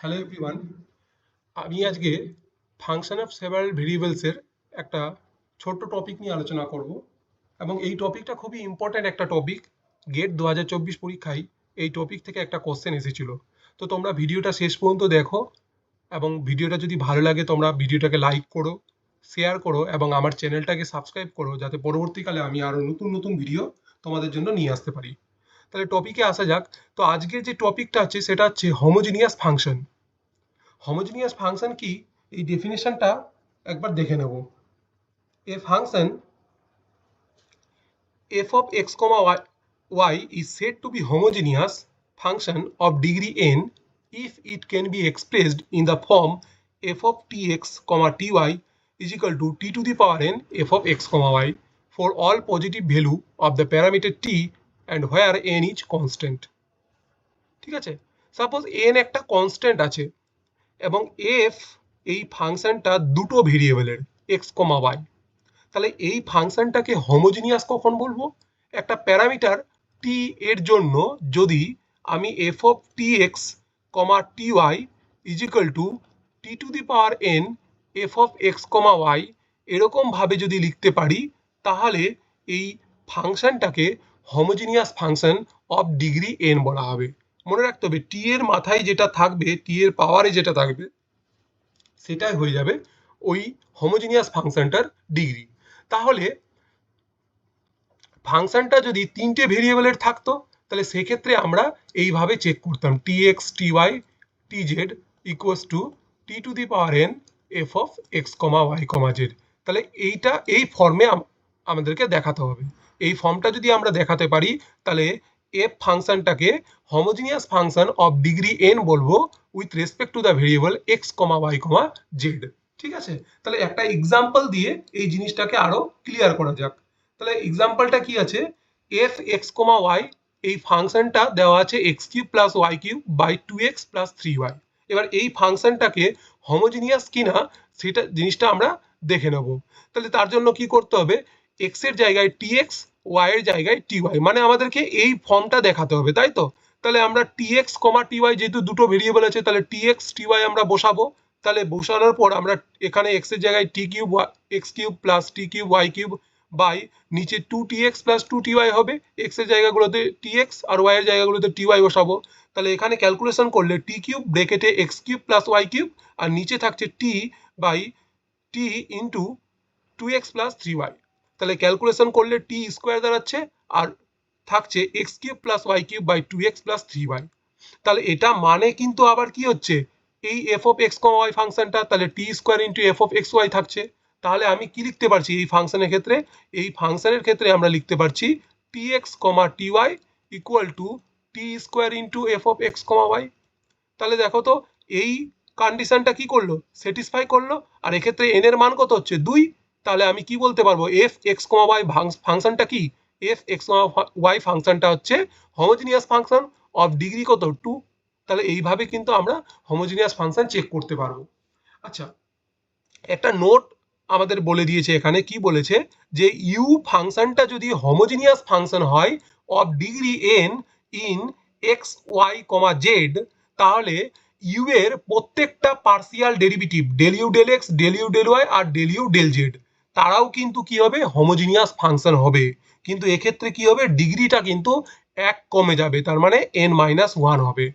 Hello everyone, আমি আজকে function of several ভেরিয়েবলসের একটা ছোট্ট টপিক নিয়ে আলোচনা করব এবং এই টপিকটা খুবই ইম্পর্ট্যান্ট একটা টপিক। গেট 2024 পরীক্ষায় এই টপিক থেকে একটা কোশ্চেন এসেছিল। তো তোমরা ভিডিওটা শেষ পর্যন্ত দেখো এবং ভিডিওটা যদি ভালো লাগে তোমরা ভিডিওটাকে লাইক করো, শেয়ার করো এবং আমার চ্যানেলটাকে সাবস্ক্রাইব করো, যাতে পরবর্তীকালে আমি আরও নতুন নতুন ভিডিও তোমাদের জন্য নিয়ে আসতে পারি। তাহলে টপিকে আসা যাক। তো আজকে যে টপিকটা আছে সেটা হচ্ছে হোমোজিনিয়াস ফাংশন। হোমোজিনিয়াস ফাংশন কি, এই ডেফিনেশনটা একবার দেখে নেব। এ function f of x comma y is said to be homogeneous function of degree n if it can be expressed in the form f of tx comma ty is equal to t to the power n f of x comma y for all positive value of the parameter t and where n is constant। ঠিক আছে, suppose n একটা constant আছে এবং F এই ফাংশনটা দুটো ভেরিয়েবলের x comma y, তাহলে এই ফাংশনটাকে হোমোজিনিয়াস কখন বলবো? একটা প্যারামিটার টি এর জন্য যদি আমি f of t x comma t y is equal to t to the power n f of x comma y এরকমভাবে যদি লিখতে পারি, তাহলে এই ফাংশনটাকে homogeneous function of degree n বলা হবে। মনে রাখতে হবে টি এর মাথায় যেটা থাকবে, টি এর পাওয়ারে যেটা থাকবে, সেটাই হয়ে যাবে ওই হোমোজিনিয়াস ফাংশনটার ডিগ্রি। তাহলে ফাংশনটা যদি তিনটে ভেরিয়েবলের থাকতো, তাহলে সেক্ষেত্রে আমরা এইভাবে চেক করতাম t x t y t z equals to t to the power n f of x comma y comma z. তাহলে এইটা এই ফর্মে আমাদেরকে দেখাতে হবে। এই ফর্মটা যদি আমরা দেখাতে পারি, তাহলে এফ ফাংশনটাকে homogeneous function of degree n বলবো with respect to the variable x comma y comma z. ঠিক আছে, তাহলে একটা এক্সাম্পল দিয়ে এই জিনিসটাকে আরো ক্লিয়ার করা যাক। তাহলে এক্সাম্পলটা কি আছে, এফ এক্স কমা ওয়াই এই ফাংশনটা দেওয়া আছে x cube plus y cube by two x plus three y. এবার এই ফাংশনটাকে হোমোজিনিয়াস কিনা সেটা জিনিসটা আমরা দেখে নেব। তাহলে তার জন্য কি করতে হবে, এক্স এর জায়গায় টি এক্স, ওয়াই এর জায়গায় টি ওয়াই, মানে আমাদেরকে এই ফর্মটা দেখাতে হবে, তাই তো? তাহলে আমরা টি এক্স কমা টি ওয়াই, যেহেতু দুটো ভেরিয়েবল আছে, তাহলে টি এক্স টি ওয়াই আমরা বসাবো। তাহলে বসানোর পর আমরা এখানে এক্স এর জায়গায় t cube x cube plus t cube y cube by নিচে two t x plus two t y হবে। এক্স এর জায়গাগুলোতে টি এক্স আর ওয়াই এর জায়গাগুলোতে টি ওয়াই বসাবো। তাহলে এখানে ক্যালকুলেশন করলে টি কিউব ব্রেকেটে x cube plus y cube আর নিচে থাকছে t by t into two x plus three y. তাহলে ক্যালকুলেশন করলে টি স্কোয়ার দাঁড়াচ্ছে আর থাকছে x cube plus y cube by two x plus three y. তাহলে এটা মানে কিন্তু আবার কি হচ্ছে, এই f of x comma y ফাংশনটা, তাহলে t square into f of x y থাকছে। তাহলে আমি কি লিখতে পারছি এই ফাংশনের ক্ষেত্রে? এই ফাংশনের ক্ষেত্রে আমরা লিখতে পারছি t x comma t y equal to t square into f of x comma y. তাহলে দেখো তো এই কন্ডিশনটা কি করলো, স্যাটিসফাই করলো। আর এক্ষেত্রে এন এর মান কত হচ্ছে 2। তাহলে আমি কি বলতে পারবো, এফ এক্স কমা ওয়াই ফাংশনটা কি, এফ এক্স কমা ওয়াই ফাংশনটা হচ্ছে হোমোজিনিয়াস ফাংশন অফ ডিগ্রি কত 2। তাহলে এইভাবে কিন্তু আমরা হোমোজিনিয়াস ফাংশন চেক করতে পারবো। আচ্ছা, একটা নোট আমাদের বলে দিয়েছে এখানে, কি বলেছে যে ইউ ফাংশনটা যদি হোমোজিনিয়াস ফাংশন হয় of degree n in x y comma z, তাহলে ইউ এর প্রত্যেকটা partial derivative del u del x del u del Y আর ডেল ইউ ডেল জেড তারাও কিন্তু কি হবে, হোমোজিনিয়াস ফাংশন হবে। কিন্তু এক্ষেত্রে কি হবে, ডিগ্রিটা কিন্তু এক কমে যাবে, তার মানে এন মাইনাস ওয়ান হবে।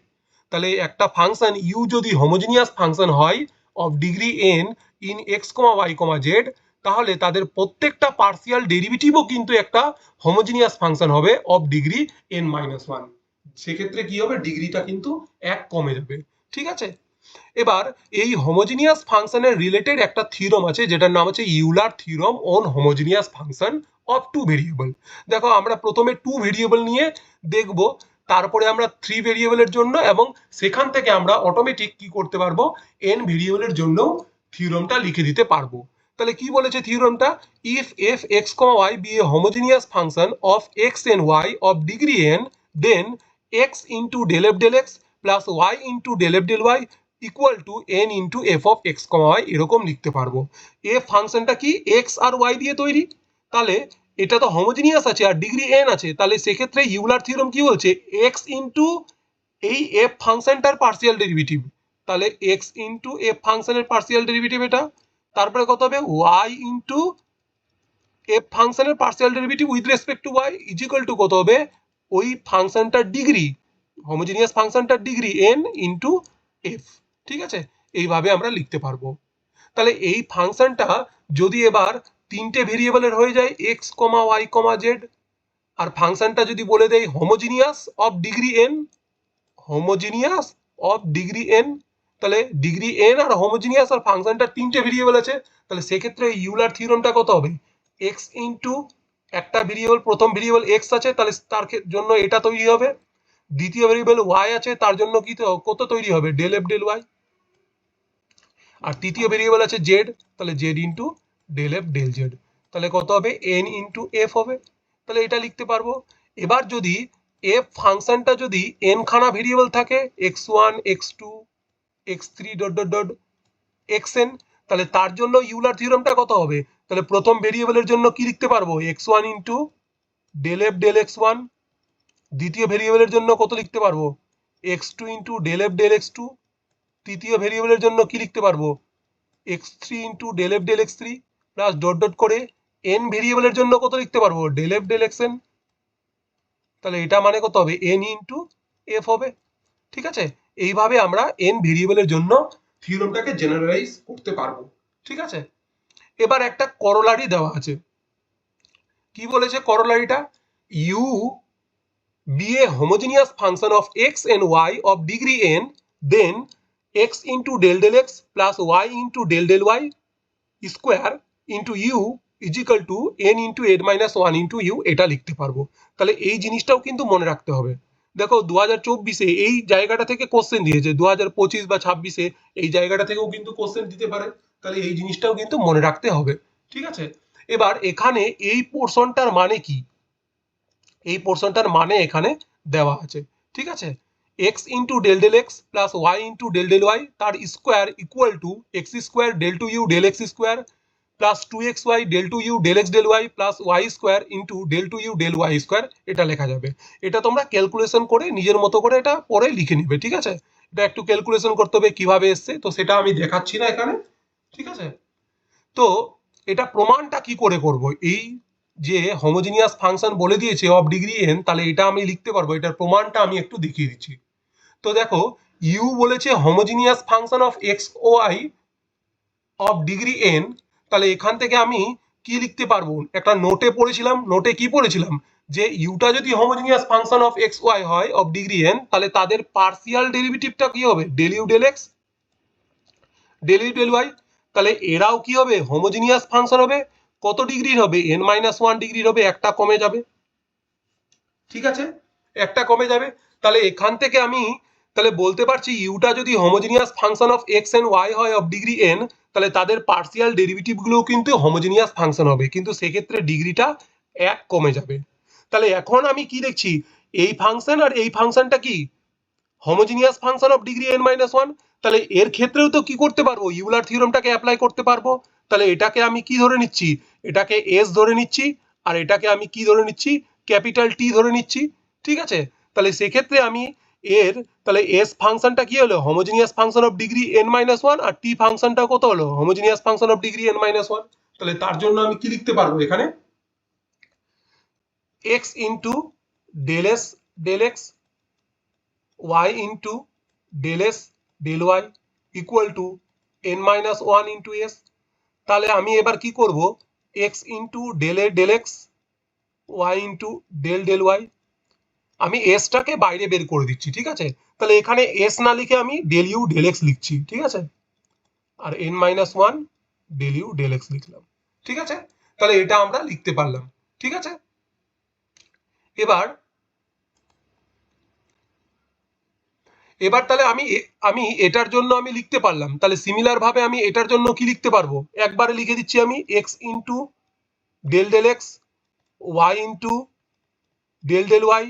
তাহলে একটা ফাংশন ইউ যদি হোমোজিনিয়াস ফাংশন হয় of degree n in x comma y comma z, তাহলে তাদের প্রত্যেকটা পার্সিয়াল ডেরিভেটিভও কিন্তু একটা হোমোজিনিয়াস ফাংশন হবে of degree n minus one. সেক্ষেত্রে কি হবে, ডিগ্রিটা কিন্তু এক কমে যাবে। ঠিক আছে, এবার এই হোমোজিনিয়াস ফাংশনের রিলেটেড একটা থিওরাম আছে যেটার নাম হচ্ছে Euler theorem on homogeneous function of two variable. দেখো আমরা প্রথমে টু ভেরিয়েবল নিয়ে দেখব, তারপরে আমরা থ্রি ভেরিয়েবলের জন্য, এবং সেখান থেকে আমরা অটোমেটিক কি করতে পারবো, এন ভেরিয়েবলের জন্য থিওরামটা লিখে দিতে পারবো। তাহলে কি বলেছে থিওরামটা, if f x comma y be a homogeneous function of x and y of degree n, then x into del F del x plus y into del F del y equal to n into f of x comma y, এরকম লিখতে পারবো। F ফাংশনটা কি x আর Y দিয়ে তৈরি, তাহলে এটা তো হোমোজিনিয়াস আছে আর ডিগ্রি এন আছে, তাহলে সেক্ষেত্রে ইউলার থিওরাম কি বলছে, এক্স ইন্টু এই এফ ফাংশনটার পার্সিয়াল ডেরিভেটিভ তাহলে এক্স ইন্টু এফ ফাংশনের পার্সিয়াল ডেরিভেটিভ এটা, তারপরে কত হবে ওয়াই ইন্টু এফ ফাংশনের partial derivative with respect to y is equal to কত হবে ওই ফাংশনটার ডিগ্রি, হোমোজিনিয়াস ফাংশনটার ডিগ্রি এন ইন্টু এফ। ঠিক আছে, এইভাবে আমরা লিখতে পারবো। তাহলে এই ফাংশনটা যদি এবার তিনটে ভেরিয়েবলের হয়ে যায় x comma y comma Z, আর ফাংশনটা যদি বলে দেয় homogeneous of degree N, homogeneous of degree n, তাহলে ডিগ্রি এন আর হোমোজিনিয়াস আর ফাংশনটার তিনটে ভেরিয়েবল আছে, তাহলে সেক্ষেত্রে ইউলার থিওরেমটা কত হবে এক্স ইন্টু একটা ভেরিয়েবল, প্রথম ভেরিয়েবল এক্স আছে তাহলে তার জন্য এটা তৈরি হবে, দ্বিতীয় ভেরিয়েবল ওয়াই আছে তার জন্য কি কত তৈরি হবে ডেল এফ ডেল ওয়াই, আর তৃতীয় ভেরিয়েবল আছে জেড তাহলে Z into del F del Z, তাহলে কত হবে এন ইন্টু এফ হবে। তাহলে এটা লিখতে পারবো। এবার যদি এফ ফাংশনটা যদি এন খানা ভেরিয়েবল থাকে x one x two x three dot dot dot x n, তাহলে তার জন্য ইউলার থিওরেমটা কত হবে, তাহলে প্রথম ভেরিয়েবলের জন্য কি লিখতে পারবো x one into del F del x one, দ্বিতীয় ভেরিয়েবলের জন্য কত লিখতে পারবো x two into del F del x two, তৃতীয় ভেরিয়েবলের জন্য কি লিখতে পারবো x three into del F del x three, plus dot dot করে এন ভেরিয়েবলের জন্য কত লিখতে পারবো del F del x n, তাহলে এটা মানে কত হবে এন ইন্টু এফ হবে। ঠিক আছে, এইভাবে আমরা এন ভেরিয়েবলের জন্য থিওরেমটাকে জেনারেলাইজ করতে পারবো। ঠিক আছে, এবার একটা করোলারি দেওয়া আছে, কি বলেছে করোলারিটা, you be a homogeneous function of x and y of degree n, then x into del del x plus y into del del y square into u is equal to n into n minus 1 into u, এটা লিখতে পারবো। তাহলে এই জিনিসটাও কিন্তু মনে রাখতে হবে। দেখো 2024-এ এই জায়গাটা থেকে কোশ্চেন দিয়েছে, 2025 বা 26-এ এই জায়গাটা থেকেও কিন্তু কোশ্চেন দিতে পারে, তাহলে এই জিনিসটাও কিন্তু মনে রাখতে হবে। ঠিক আছে, এবার এখানে এই পোর্শনটার মানে কি, এই পোর্শনটার মানে এখানে দেওয়া আছে। ঠিক আছে, x into del del x plus y into del del y তার square equal to x square del two u del x square plus two x y del two u del x del y plus y square into del two u del y square, এটা লেখা যাবে। এটা তোমরা calculation করে নিজের মতো করে এটা পরে লিখে নিবে। ঠিক আছে, এটা একটু ক্যালকুলেশন করতে হবে কিভাবে এসছে, তো সেটা আমি দেখাচ্ছি না এখানে। ঠিক আছে, তো এটা প্রমাণটা কি করে করব, এই যে হোমোজিনিয়াস ফাংশন বলে দিয়েছে অফ ডিগ্রি এন, তাহলে এটা আমি লিখতে পারবো, এটার প্রমাণটা আমি একটু দেখিয়ে দিচ্ছি। তো দেখো ইউ বলেছে হোমোজিনিয়াস ফাংশন অফ এক্স ও ওয়াই অফ ডিগ্রি এন, তাহলে এখান থেকে আমি কি লিখতে পারবো, একটা নোটে পড়েছিলাম, নোটে কি পড়েছিলাম যে ইউটা যদি homogeneous function of x y হয় অফ ডিগ্রি এন, তাহলে তাদের পার্সিয়াল ডেরিভেটিভটা কি হবে del u del x del u del y, তাহলে এরাও কি হবে হোমোজিনিয়াস ফাংশন হবে, কত ডিগ্রির হবে n মাইনাস ওয়ান ডিগ্রির হবে, একটা কমে যাবে। ঠিক আছে, একটা কমে যাবে, তাহলে এখান থেকে আমি তাহলে বলতে পারছি ইউটা যদি homogeneous function of x and y হয় অফ ডিগ্রি এন, তাহলে তাদের পার্সিয়াল ডেরিভেটিভ গুলোও কিন্তু হোমোজিনিয়াস ফাংশন হবে, কিন্তু সেক্ষেত্রে ডিগ্রিটা এক কমে যাবে। তাহলে এখন আমি কি দেখছি এই ফাংশন আর এই ফাংশনটা কি homogeneous function of degree n minus one, তাহলে এর ক্ষেত্রেও তো কি করতে পারবো ইউলার থিওরেমটাকে অ্যাপ্লাই করতে পারবো। তাহলে এটাকে আমি কি ধরে নিচ্ছি, এটাকে এস ধরে নিচ্ছি, আর এটাকে আমি কি ধরে নিচ্ছি ক্যাপিটাল টি ধরে নিচ্ছি। ঠিক আছে, তাহলে সেক্ষেত্রে আমি এর তাহলে এস ফাংশনটা কি হলো homogeneous function of degree n minus one, আর টি ফাংশনটা কত হলো homogeneous function of degree n minus one. তাহলে তার জন্য আমি কি লিখতে পারবো এখানে x into del s del x y into del s del y equal to n minus 1 into s, তাহলে আমি এবার কি করব x into del a del x y into del del y, আমি s টাকে বাইরে বের করে দিচ্ছি। ঠিক আছে, তাহলে এখানে s না লিখে আমি del u del x লিখছি। ঠিক আছে, আর n minus 1 del u del x লিখলাম। ঠিক আছে, তাহলে এটা আমরা লিখতে পারলাম। ঠিক আছে, এবার এবার তাহলে আমি এটার জন্য আমি লিখতে পারলাম, তাহলে সিমিলার ভাবে আমি এটার জন্য কি লিখতে পারবো, একবারে লিখে দিচ্ছি আমি x into del del x y into del del y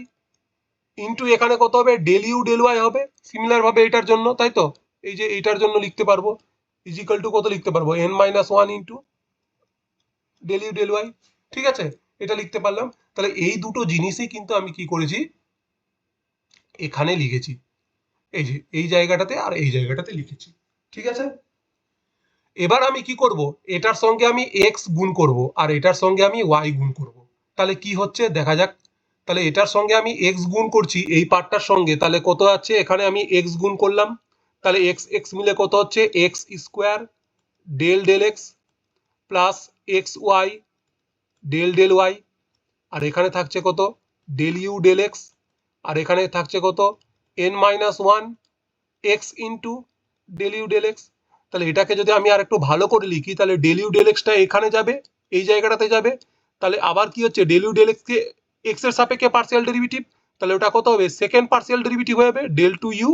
into এখানে কত হবে ডেল ইউ ডেল ওয়াই হবে, সিমিলার ভাবে এটার জন্য, তাই তো এই যে এটার জন্য লিখতে পারবো ইজিক্যাল টু কত লিখতে পারবো n minus one into del u del y. ঠিক আছে, এটা লিখতে পারলাম। তাহলে এই দুটো জিনিসই কিন্তু আমি কি করেছি এখানে লিখেছি। এই যে এই জায়গাটাতে আর এই জায়গাটাতে লিখেছি, ঠিক আছে। এবার আমি কি করব, এটার সঙ্গে আমি এক্স গুণ করব আর এটার সঙ্গে আমি ওয়াই গুণ করব। তাহলে কি হচ্ছে দেখা যাক। তাহলে এটার সঙ্গে আমি এক্স গুণ করছি এই পার্টটার সঙ্গে, তাহলে কত আছে, এখানে আমি এক্স গুণ করলাম, তাহলে এক্স এক্স মিলে কত হচ্ছে x square del del x plus x y del del Y, আর এখানে থাকছে কত ডেল ইউ ডেল এক্স, আর এখানে থাকছে কত n minus one x into del u del x. তাহলে এটাকে যদি আমি আর একটু ভালো করে লিখি, তাহলে ডেল ইউ ডেল এক্সটা এখানে যাবে, এই জায়গাটাতে যাবে। তাহলে আবার কি হচ্ছে, ডেল ইউ ডেল এক্স কে এক্স এর সাপেক্ষে পার্সিয়াল ডেরিভেটিভ, তাহলে ওটা কত হবে সেকেন্ড পার্সিয়াল ডেরিভেটিভ হয়ে যাবে del two u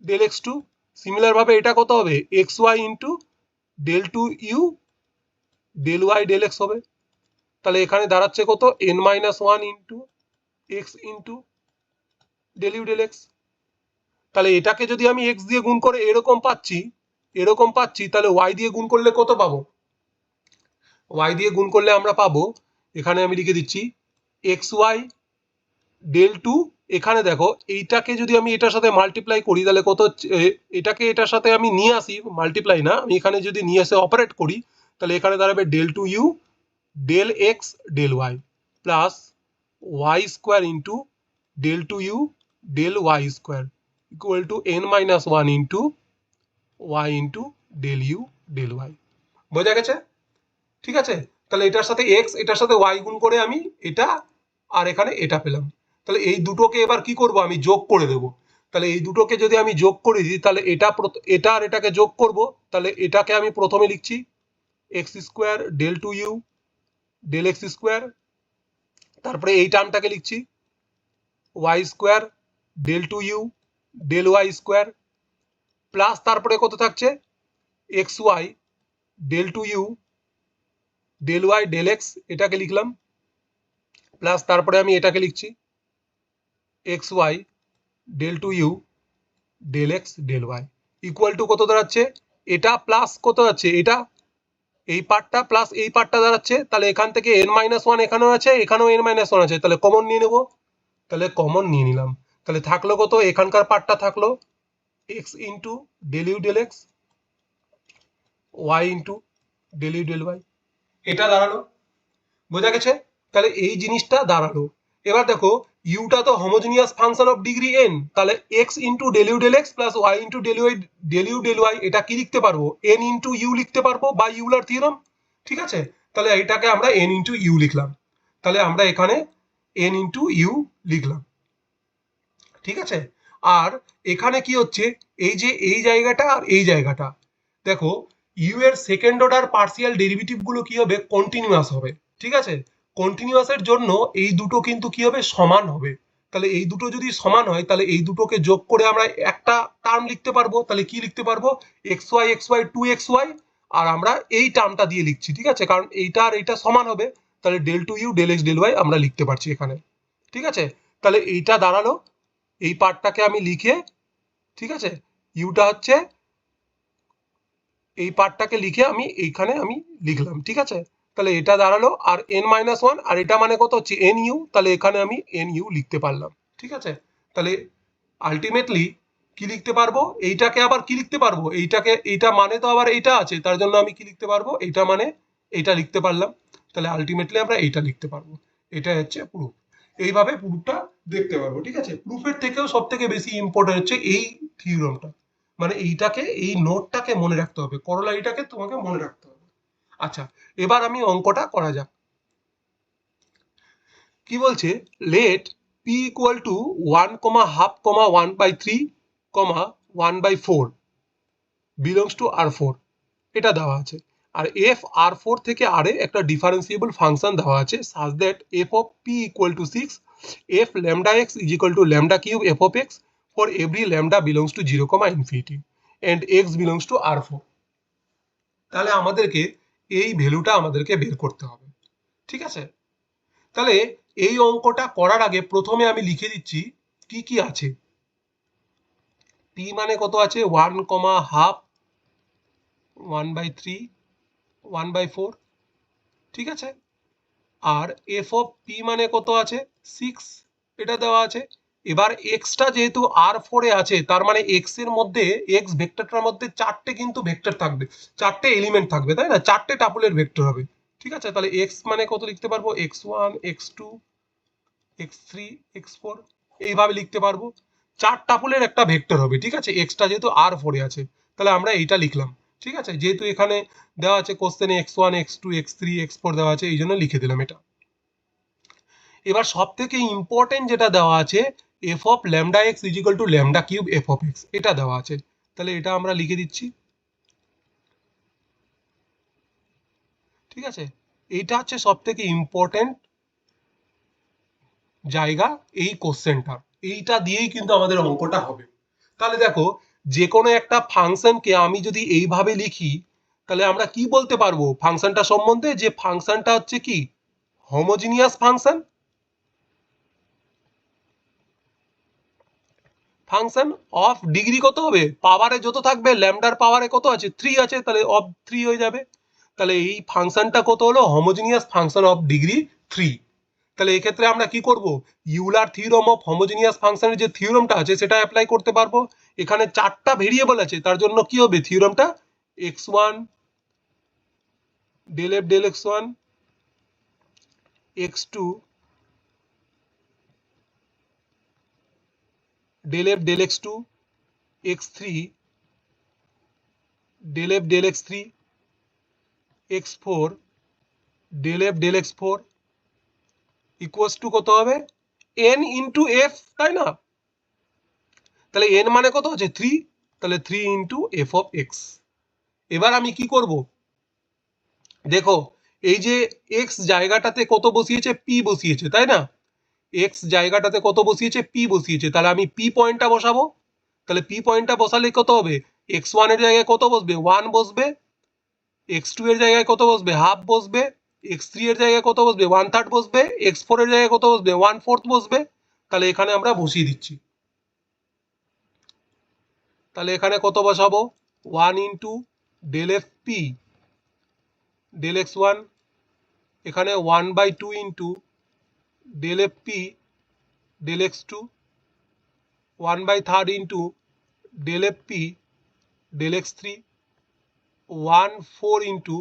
del x two. Similar ভাবে এটা কত হবে x y into del two u del y del x হবে। তাহলে এখানে দাঁড়াচ্ছে কত n minus one into x into del u del x. তাহলে এটাকে যদি আমি এক্স দিয়ে গুণ করে এরকম পাচ্ছি, তাহলে ওয়াই দিয়ে গুণ করলে কত পাবো, ওয়াই দিয়ে গুণ করলে আমরা পাবো, এখানে আমি লিখে দিচ্ছি এক্স ওয়াই ডেল টু, এখানে দেখো এইটাকে যদি আমি এটার সাথে মাল্টিপ্লাই করি তাহলে কত হচ্ছে, এটাকে এটার সাথে আমি নিয়ে আসি, মাল্টিপ্লাই না, আমি এখানে যদি নিয়ে এসে অপারেট করি, তাহলে এখানে দাঁড়াবে del two u del x del y plus y square into del two u del y square equal to n minus one into y into del u del y. বোঝা গেছে, ঠিক আছে। তাহলে এটার সাথে এক্স এটার সাথে ওয়াই গুণ করে আমি এটা আর এখানে এটা পেলাম। তাহলে এই দুটোকে এবার কি করব, আমি যোগ করে দেব। তাহলে এই দুটোকে যদি আমি যোগ করে দিই, তাহলে এটা আর এটাকে যোগ করব, তাহলে এটাকে আমি প্রথমে লিখছি x square del two u del x square, তারপরে এই টার্মটাকে লিখছি y square del two u del y square plus তারপরে কত থাকছে x y del two u del y del x, এটাকে লিখলাম প্লাস তারপরে আমি এটাকে লিখছি x y del two u del x del y equal to কত দাঁড়াচ্ছে, এটা প্লাস কত আছে, এটা এই পার্টটা প্লাস এই পার্টটা দাঁড়াচ্ছে। তাহলে এখান থেকে এন মাইনাস ওয়ান এখানেও আছে, এখানেও এন মাইনাস ওয়ান আছে, তাহলে কমন নিয়ে নেবো। তাহলে কমন নিয়ে নিলাম, তাহলে থাকলো কত, এখানকার পার্টটা থাকলো x into del u del x y into del u del y, এটা দাঁড়ালো। বোঝা গেছে, তাহলে এই জিনিসটা দাঁড়ালো। এবার দেখো ইউটা তো homogeneous function of degree n, তাহলে x into del u del x plus y into del u del y, এটা কি লিখতে পারবো এন ইন্টু ইউ লিখতে পারবো বা ইউলার থিওরাম, ঠিক আছে। তাহলে এটাকে আমরা এন ইন্টু ইউ লিখলাম, তাহলে আমরা এখানে এন ইন্টু ইউ লিখলাম, ঠিক আছে। আর এখানে কি হচ্ছে, এই যে এই জায়গাটা আর এই জায়গাটা, দেখো ইউ এর সেকেন্ড অর্ডার পার্সিয়াল ডেরিভেটিভ গুলো কি হবে কন্টিনিউয়াস হবে, ঠিক আছে। কন্টিনিউয়াসের জন্য এই দুটো কিন্তু কি হবে সমান হবে। তাহলে এই দুটো যদি সমান হয়, তাহলে এই দুটোকে যোগ করে আমরা একটা টার্ম লিখতে পারবো। তাহলে কি লিখতে পারবো x y two x y, আর আমরা এই টার্মটা দিয়ে লিখছি, ঠিক আছে, কারণ এইটা আর এইটা সমান হবে। তাহলে del two u del x del y আমরা লিখতে পারছি এখানে, ঠিক আছে। তাহলে এইটা দাঁড়ালো, এই পার্টটাকে আমি লিখে, ঠিক আছে, ইউটা হচ্ছে এই পার্টটাকে লিখে আমি এইখানে আমি লিখলাম, ঠিক আছে। তাহলে এটা দাঁড়ালো আর এন মাইনাস ওয়ান, আর এটা মানে কত হচ্ছে এন ইউ, তাহলে এখানে আমি এন ইউ লিখতে পারলাম, ঠিক আছে। তাহলে আলটিমেটলি কি লিখতে পারবো, এইটাকে আবার কি লিখতে পারবো, এইটাকে এইটা মানে তো আবার এইটা আছে, তার জন্য আমি কি লিখতে পারবো, এইটা মানে এইটা লিখতে পারলাম। তাহলে আলটিমেটলি আমরা এইটা লিখতে পারবো, এটা হচ্ছে প্রুফ। এইভাবে প্রুফটা দেখতে পারবো, ঠিক আছে। প্রুফের থেকেও সব থেকে বেশি ইম্পর্টেন্ট হচ্ছে এই থিওরামটা, মানে এইটাকে এই নোটটাকে মনে রাখতে হবে, করোলারিটাকে তোমাকে মনে রাখতে হবে। আচ্ছা, এবার আমি অঙ্কটা করা যাক। কি বলছে, let p equal to 1,2,1/3, 1/4 belongs to R4, এটা দেওয়া আছে। আর এফ R4 থেকে আর এ একটা ডিফারেন্সিয়েবল ফাংশন দেওয়া আছে such that f of p equal to 6 f lambda x is equal to lambda cube f of x for every lambda belongs to 0, infinity and x belongs to R4। তাহলে আমাদেরকে এই ভ্যালুটা আমাদেরকে বের করতে হবে, ঠিক আছে। তাহলে এই অঙ্কটা করার আগে প্রথমে আমি লিখে দিচ্ছি কি কি আছে। পি মানে কত আছে 1,2 1/3 1/4, ঠিক আছে। আর এফ অফ পি মানে কত আছে 6, এটা দেওয়া আছে। এবার এক্সটা যেহেতু R4 এ আছে, তার মানে এক্স এর মধ্যে, এক্স ভেক্টরটার মধ্যে চারটে কিন্তু ভেক্টর থাকবে, চারটে এলিমেন্ট থাকবে, তাই না? চারটে টাপুলের ভেক্টর হবে। ঠিক আছে, তাহলে এক্স মানে কত লিখতে পারবো? x1 x2 x3 x4 এইভাবে লিখতে পারবো। চার টাপুলের একটা ভেক্টর হবে। ঠিক আছে, এক্সটা যেহেতু R4 এ আছে, তাহলে আমরা এইটা লিখলাম। ঠিক আছে, যেহেতু এখানে দেওয়া আছে কোশ্চেনে x1 x2 x3 x4 দেওয়া আছে, এই জন্য লিখে দিলাম এটা। এবার সব থেকে ইম্পর্টেন্ট যেটা দেওয়া আছে, F of lambda x is equal to lambda cube f of x, এটা দেওয়া আছে। তাহলে এটা আমরা লিখে দিচ্ছি। ঠিক আছে, এইটা হচ্ছে সব থেকে ইম্পর্টেন্ট জায়গা এই কোশ্চেনটা, এইটা দিয়েই কিন্তু আমাদের অঙ্কটা হবে। তাহলে দেখো, যে কোনো একটা ফাংশনকে আমি যদি এইভাবে লিখি, তাহলে আমরা কি বলতে পারবো ফাংশনটা সম্বন্ধে? যে ফাংশনটা হচ্ছে কি homogeneous function. Function of degree কত হবে? পাওয়ারে যত থাকবে, ল্যামডার পাওয়ারে কত আছে? 3 আছে, তাহলে অফ 3 হয়ে যাবে। তাহলে এই ফাংশনটা কত হলো? Homogeneous function of degree 3। তাহলে এক্ষেত্রে আমরা কি করব? ইউলার থিওরাম অফ হোমোজিনিয়াস ফাংশনের যে থিওরামটা আছে সেটা অ্যাপ্লাই করতে পারবো। এখানে চারটা ভেরিয়েবল আছে, তার জন্য কি হবে থিওরামটা? x1 del f del x1 x2 del f del x2 x3 del f del x3 x4 del f del x4 equals to কত হবে? n ইন্টু এফ, তাই না? তাহলে n মানে কত হচ্ছে? 3, তাহলে 3 ইন্টু এফ অফ এক্স। এবার আমি কি করব? দেখো, এই যে এক্স জায়গাটাতে কত বসিয়েছে? পি বসিয়েছে, তাই না? এক্স জায়গাটাতে কত বসিয়েছে? পি বসিয়েছে। তাহলে আমি পি পয়েন্টটা বসাবো। তাহলে পি পয়েন্টটা বসালে কত হবে? x1 এর জায়গায় কত বসবে? 1 বসবে। x2 এর জায়গায় কত বসবে? হাফ বসবে। x3 এর জায়গায় কত বসবে? 1/3 বসবে। x4 এর জায়গায় কত বসবে? 1/4 বসবে। তাহলে এখানে আমরা বসিয়ে দিচ্ছি। তাহলে এখানে কত বসাবো? 1 into del f p del x1, এখানে 1/2 into del f p del x2, 1/3 into del f p del x3, 1/4 into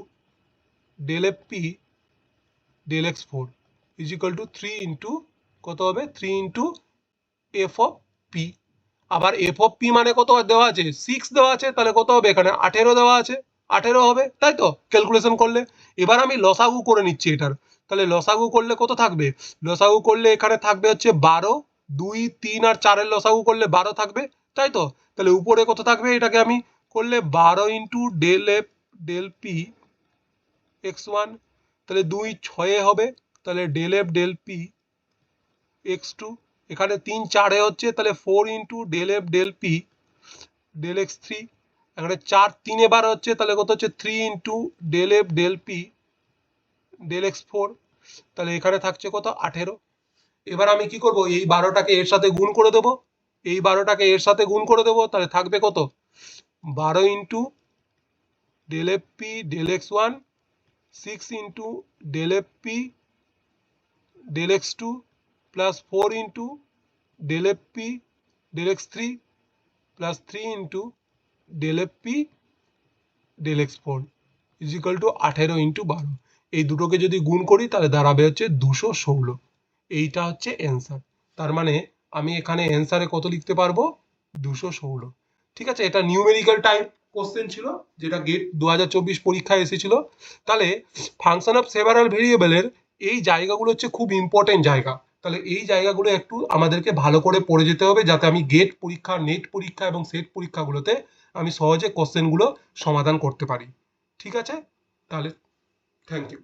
del f p del x4 is equal to 3 into কত হবে? 3 ইন্টু এফ অফ পি। আবার f of p মানে কত দেওয়া আছে? 6 দেওয়া আছে, তাহলে কত হবে? এখানে 18 দেওয়া আছে, 18 হবে, তাই তো ক্যালকুলেশন করলে। এবার আমি লসাগু করে নিচ্ছি এটার। তাহলে লসাগু করলে কত থাকবে? লসাগু করলে এখানে থাকবে হচ্ছে 12, 2, 3 আর 4 এর লসাগু করলে 12 থাকবে, তাই তো? তাহলে উপরে কত থাকবে? এটাকে আমি করলে 12 into del F del p x1, তাহলে 2 6 হবে, তাহলে del F del P x2, এখানে 3 4 হচ্ছে, তাহলে 4 into del F del p del x3, এখানে 4 3 বার হচ্ছে, তাহলে কত হচ্ছে? 3 into del F del p del x4, তাহলে এখানে থাকছে কত? 18। এবার আমি কি করব? এই 12টাকে এর সাথে গুণ করে দেব। এই 12টাকে এর সাথে গুণ করে দেব, তাহলে থাকবে কত? 12 into del f p del x1, 6 into del f p del x2 plus 4 into del f p del x3 plus 3 into del f p del x4 is equal to 18 into 12। এই দুটোকে যদি গুণ করি তাহলে দাঁড়াবে হচ্ছে 216। এইটা হচ্ছে অ্যান্সার। তার মানে আমি এখানে অ্যান্সারে কত লিখতে পারবো? 216। ঠিক আছে, এটা নিউমেরিক্যাল টাইপ কোশ্চেন ছিল, যেটা গেট 2024 পরীক্ষায় এসেছিল। তাহলে ফাংশন অফ সেভারাল ভেরিয়েবলের এই জায়গাগুলো হচ্ছে খুব ইম্পর্টেন্ট জায়গা। তাহলে এই জায়গাগুলো একটু আমাদেরকে ভালো করে পড়ে যেতে হবে, যাতে আমি গেট পরীক্ষা, নেট পরীক্ষা এবং সেট পরীক্ষাগুলোতে আমি সহজে কোশ্চেনগুলো সমাধান করতে পারি। ঠিক আছে, তাহলে থ্যাংক ইউ।